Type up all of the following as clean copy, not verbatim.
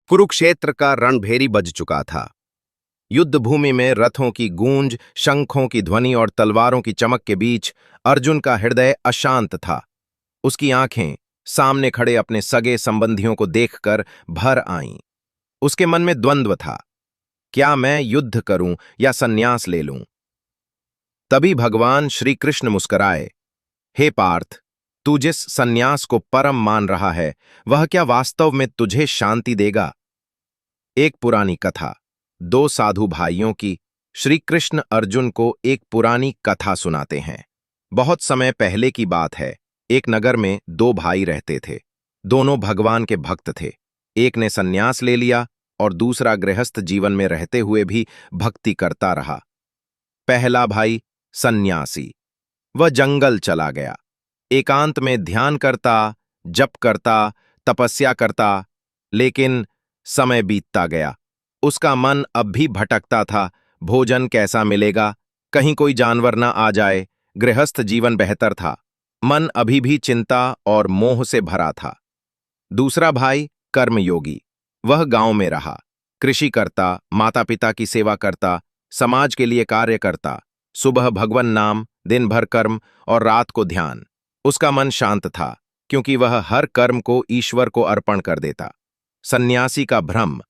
कुरुक्षेत्र का रणभेरी बज चुका था। युद्ध भूमि में रथों की गूंज, शंखों की ध्वनि और तलवारों की चमक के बीच अर्जुन का हृदय अशांत था। उसकी आंखें सामने खड़े अपने सगे संबंधियों को देखकर भर आईं। उसके मन में द्वंद्व था, क्या मैं युद्ध करूं या संन्यास ले लूं? तभी भगवान श्री कृष्ण मुस्कुराए। हे पार्थ, तू जिस संन्यास को परम मान रहा है, वह क्या वास्तव में तुझे शांति देगा? एक पुरानी कथा। दो साधु भाइयों की। श्री कृष्ण अर्जुन को एक पुरानी कथा सुनाते हैं। बहुत समय पहले की बात है। एक नगर में दो भाई रहते थे। दोनों भगवान के भक्त थे। एक ने संन्यास ले लिया और दूसरा गृहस्थ जीवन में रहते हुए भी भक्ति करता रहा। पहला भाई सन्यासी, वह जंगल चला गया। एकांत में ध्यान करता, जप करता, तपस्या करता, लेकिन समय बीतता गया। उसका मन अब भी भटकता था। भोजन कैसा मिलेगा, कहीं कोई जानवर ना आ जाए। गृहस्थ जीवन बेहतर था। मन अभी भी चिंता और मोह से भरा था। दूसरा भाई कर्मयोगी, वह गांव में रहा। कृषि करता, माता पिता की सेवा करता, समाज के लिए कार्य करता। सुबह भगवन नाम, दिन भर कर्म और रात को ध्यान। उसका मन शांत था, क्योंकि वह हर कर्म को ईश्वर को अर्पण कर देता। सन्यासी का भ्रम।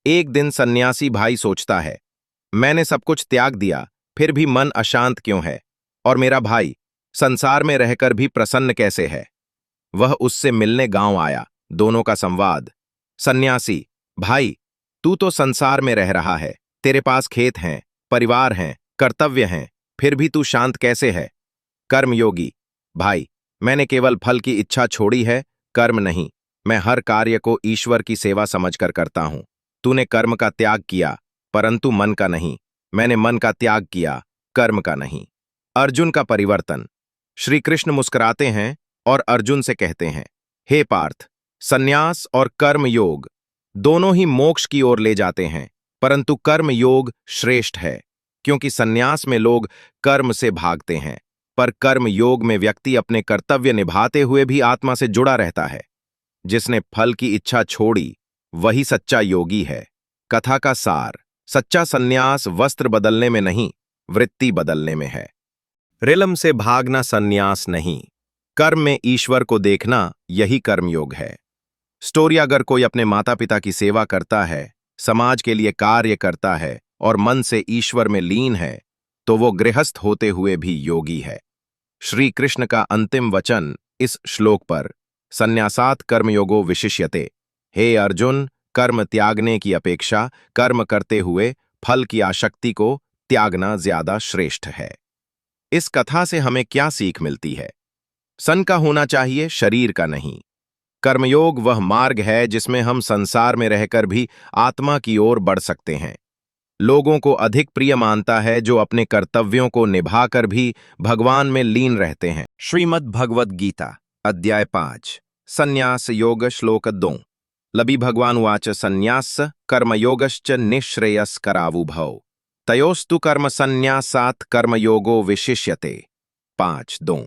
एक दिन सन्यासी भाई सोचता है, मैंने सब कुछ त्याग दिया, फिर भी मन अशांत क्यों है? और मेरा भाई संसार में रहकर भी प्रसन्न कैसे है? वह उससे मिलने गांव आया। दोनों का संवाद। सन्यासी, भाई, तू तो संसार में रह रहा है। तेरे पास खेत हैं, परिवार हैं, कर्तव्य हैं, फिर भी तू शांत कैसे है? कर्मयोगी, भाई, मैंने केवल फल की इच्छा छोड़ी है, कर्म नहीं। मैं हर कार्य को ईश्वर की सेवा समझकर करता हूं। तूने कर्म का त्याग किया, परंतु मन का नहीं। मैंने मन का त्याग किया, कर्म का नहीं। अर्जुन का परिवर्तन। श्री कृष्ण मुस्कुराते हैं और अर्जुन से कहते हैं, हे पार्थ, संन्यास और कर्म योग दोनों ही मोक्ष की ओर ले जाते हैं, परंतु कर्म योग श्रेष्ठ है, क्योंकि संन्यास में लोग कर्म से भागते हैं, पर कर्म योग में व्यक्ति अपने कर्तव्य निभाते हुए भी आत्मा से जुड़ा रहता है। जिसने फल की इच्छा छोड़ी, वही सच्चा योगी है। कथा का सार। सच्चा संन्यास वस्त्र बदलने में नहीं, वृत्ति बदलने में है। रिलम से भागना संन्यास नहीं, कर्म में ईश्वर को देखना, यही कर्मयोग है। स्टोरी। अगर कोई अपने माता पिता की सेवा करता है, समाज के लिए कार्य करता है और मन से ईश्वर में लीन है, तो वो गृहस्थ होते हुए भी योगी है। श्री कृष्ण का अंतिम वचन इस श्लोक पर, संन्यासात् कर्मयोगो विशिष्यते। हे अर्जुन, कर्म त्यागने की अपेक्षा कर्म करते हुए फल की आसक्ति को त्यागना ज्यादा श्रेष्ठ है। इस कथा से हमें क्या सीख मिलती है? सन का होना चाहिए, शरीर का नहीं। कर्मयोग वह मार्ग है जिसमें हम संसार में रहकर भी आत्मा की ओर बढ़ सकते हैं। लोगों को अधिक प्रिय मानता है जो अपने कर्तव्यों को निभाकर भी भगवान में लीन रहते हैं। श्रीमद् भगवद गीता अध्याय 5 संन्यास योग श्लोक 2। लबी भगवान उवाच संन्यास कर्मयोगश्च निःश्रेयस्करावुभौ तयोस्तु कर्म संन्यासात् कर्मयोगो विशिष्यते। 5:2।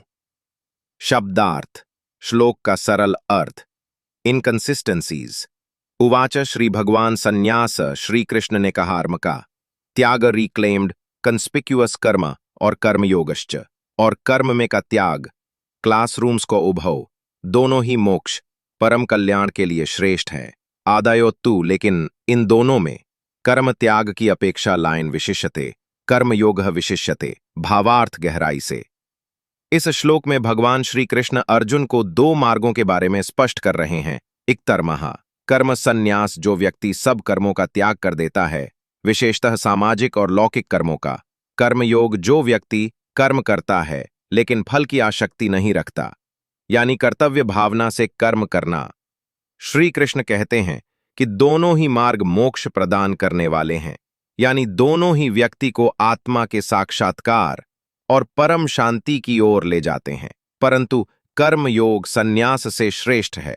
शब्दार्थ। श्लोक का सरल अर्थ। इनकंसिस्टेंसीज। उवाच श्री भगवान संन्यास, श्री कृष्ण ने कहा कर्म का त्याग, रिक्लेम्ड, कंस्पिक्यूअस कर्म और कर्मयोगश्च, और कर्म में का त्याग, क्लासरूम्स को उभव, दोनों ही मोक्ष परम कल्याण के लिए श्रेष्ठ हैं। आदायोत्तु, लेकिन इन दोनों में कर्म त्याग की अपेक्षा लाइन विशिष्यते, कर्मयोगः विशिष्यते। भावार्थ गहराई से। इस श्लोक में भगवान श्री कृष्ण अर्जुन को दो मार्गों के बारे में स्पष्ट कर रहे हैं। इक्तर्मः कर्म संन्यास, जो व्यक्ति सब कर्मों का त्याग कर देता है, विशेषतः सामाजिक और लौकिक कर्मों का। कर्मयोग, जो व्यक्ति कर्म करता है लेकिन फल की आसक्ति नहीं रखता, यानी कर्तव्य भावना से कर्म करना। श्री कृष्ण कहते हैं कि दोनों ही मार्ग मोक्ष प्रदान करने वाले हैं, यानी दोनों ही व्यक्ति को आत्मा के साक्षात्कार और परम शांति की ओर ले जाते हैं। परंतु कर्म योग संन्यास से श्रेष्ठ है।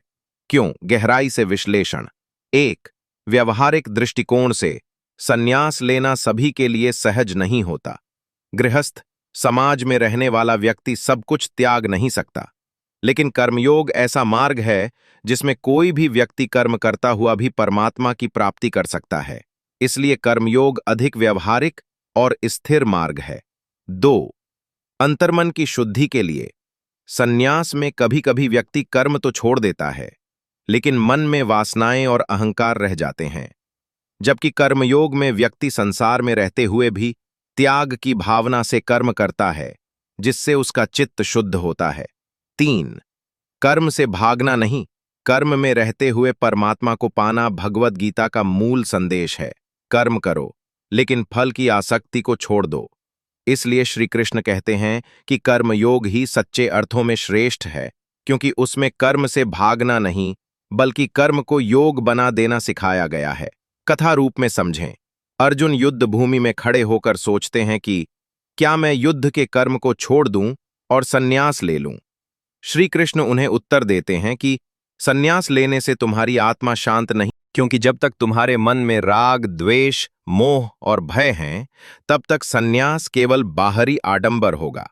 क्यों? गहराई से विश्लेषण। 1. व्यवहारिक दृष्टिकोण से संन्यास लेना सभी के लिए सहज नहीं होता। गृहस्थ समाज में रहने वाला व्यक्ति सब कुछ त्याग नहीं सकता, लेकिन कर्मयोग ऐसा मार्ग है जिसमें कोई भी व्यक्ति कर्म करता हुआ भी परमात्मा की प्राप्ति कर सकता है। इसलिए कर्मयोग अधिक व्यवहारिक और स्थिर मार्ग है। 2. अंतर्मन की शुद्धि के लिए संन्यास में कभी कभी व्यक्ति कर्म तो छोड़ देता है, लेकिन मन में वासनाएं और अहंकार रह जाते हैं, जबकि कर्मयोग में व्यक्ति संसार में रहते हुए भी त्याग की भावना से कर्म करता है, जिससे उसका चित्त शुद्ध होता है। 3. कर्म से भागना नहीं, कर्म में रहते हुए परमात्मा को पाना भगवद गीता का मूल संदेश है। कर्म करो, लेकिन फल की आसक्ति को छोड़ दो। इसलिए श्री कृष्ण कहते हैं कि कर्मयोग ही सच्चे अर्थों में श्रेष्ठ है, क्योंकि उसमें कर्म से भागना नहीं, बल्कि कर्म को योग बना देना सिखाया गया है। कथा रूप में समझें। अर्जुन युद्ध भूमि में खड़े होकर सोचते हैं कि क्या मैं युद्ध के कर्म को छोड़ दूं और संन्यास ले लूं। श्री कृष्ण उन्हें उत्तर देते हैं कि संन्यास लेने से तुम्हारी आत्मा शांत नहीं, क्योंकि जब तक तुम्हारे मन में राग, द्वेष, मोह और भय हैं, तब तक संन्यास केवल बाहरी आडंबर होगा।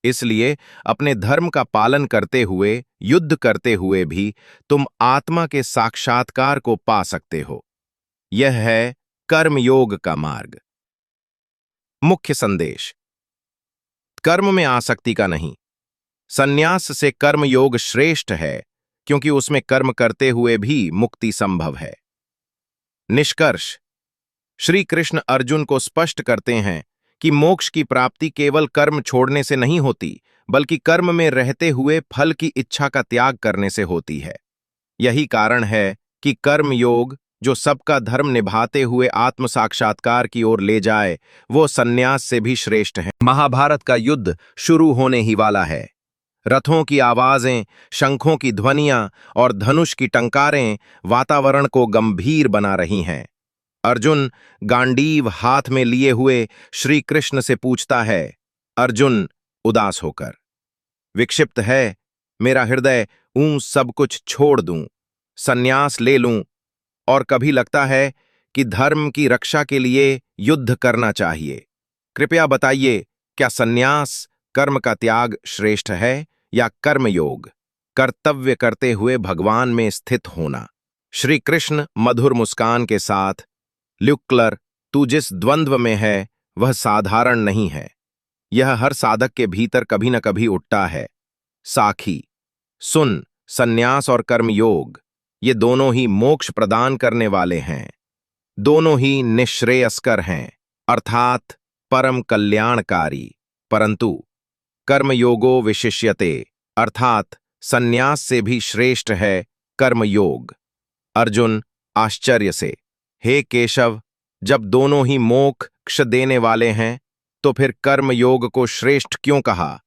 इसलिए अपने धर्म का पालन करते हुए, युद्ध करते हुए भी तुम आत्मा के साक्षात्कार को पा सकते हो। यह है कर्मयोग का मार्ग। मुख्य संदेश: कर्म में आसक्ति का नहीं। संन्यास से कर्मयोग श्रेष्ठ है, क्योंकि उसमें कर्म करते हुए भी मुक्ति संभव है। निष्कर्ष: श्री कृष्ण अर्जुन को स्पष्ट करते हैं कि मोक्ष की प्राप्ति केवल कर्म छोड़ने से नहीं होती, बल्कि कर्म में रहते हुए फल की इच्छा का त्याग करने से होती है। यही कारण है कि कर्मयोग, जो सबका धर्म निभाते हुए आत्म साक्षात्कार की ओर ले जाए, वो संन्यास से भी श्रेष्ठ है। महाभारत का युद्ध शुरू होने ही वाला है। रथों की आवाजें, शंखों की ध्वनियां और धनुष की टंकारें वातावरण को गंभीर बना रही हैं। अर्जुन गांडीव हाथ में लिए हुए श्री कृष्ण से पूछता है, अर्जुन उदास होकर, विक्षिप्त है मेरा हृदय, सब कुछ छोड़ दूं, संन्यास ले लूं, और कभी लगता है कि धर्म की रक्षा के लिए युद्ध करना चाहिए। कृपया बताइए, क्या संन्यास, कर्म का त्याग श्रेष्ठ है या कर्मयोग, कर्तव्य करते हुए भगवान में स्थित होना? श्री कृष्ण मधुर मुस्कान के साथ, ल्युक्लर, तू जिस द्वंद्व में है वह साधारण नहीं है। यह हर साधक के भीतर कभी न कभी उठता है। साखी, सुन, संन्यास और कर्मयोग, ये दोनों ही मोक्ष प्रदान करने वाले हैं। दोनों ही निःश्रेयस्कर हैं, अर्थात परम कल्याणकारी। परंतु कर्मयोगो विशिष्यते, अर्थात संन्यास से भी श्रेष्ठ है कर्मयोग। अर्जुन आश्चर्य से, हे केशव, जब दोनों ही मोक्ष देने वाले हैं, तो फिर कर्मयोग को श्रेष्ठ क्यों कहा?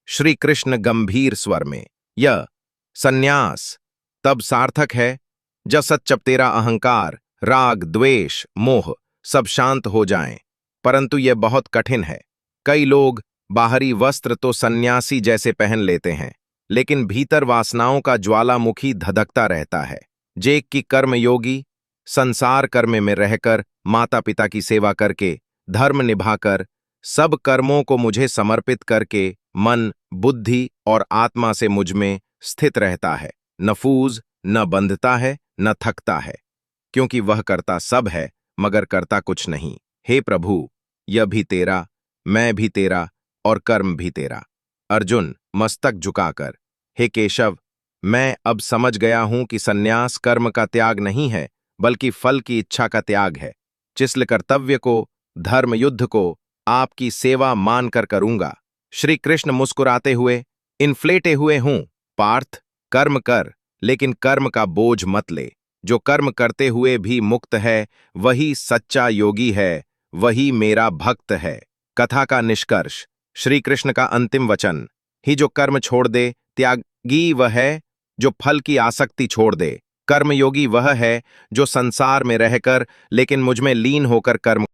श्री कृष्ण गंभीर स्वर में, यह संन्यास तब सार्थक है जब तेरा अहंकार, राग, द्वेष, मोह सब शांत हो जाएं। परंतु यह बहुत कठिन है। कई लोग बाहरी वस्त्र तो सन्यासी जैसे पहन लेते हैं, लेकिन भीतर वासनाओं का ज्वालामुखी धधकता रहता है। जेक की कर्मयोगी संसार कर्म में रहकर, माता पिता की सेवा करके, धर्म निभाकर, सब कर्मों को मुझे समर्पित करके मन, बुद्धि और आत्मा से मुझ में स्थित रहता है। न फूज, न बंधता है, न थकता है, क्योंकि वह करता सब है मगर करता कुछ नहीं। हे प्रभु, यह भी तेरा, मैं भी तेरा और कर्म भी तेरा। अर्जुन मस्तक झुकाकर, हे केशव, मैं अब समझ गया हूं कि संन्यास कर्म का त्याग नहीं है, बल्कि फल की इच्छा का त्याग है। जिस कर्तव्य को, धर्म युद्ध को आपकी सेवा मानकर करूंगा। श्री कृष्ण मुस्कुराते हुए, इन्फ्लेटे हुए हूं पार्थ, कर्म कर, लेकिन कर्म का बोझ मत ले। जो कर्म करते हुए भी मुक्त है, वही सच्चा योगी है, वही मेरा भक्त है। कथा का निष्कर्ष: श्री कृष्ण का अंतिम वचन, ही जो कर्म छोड़ दे, त्यागी वह है जो फल की आसक्ति छोड़ दे। कर्मयोगी वह है जो संसार में रहकर लेकिन मुझ में लीन होकर कर्म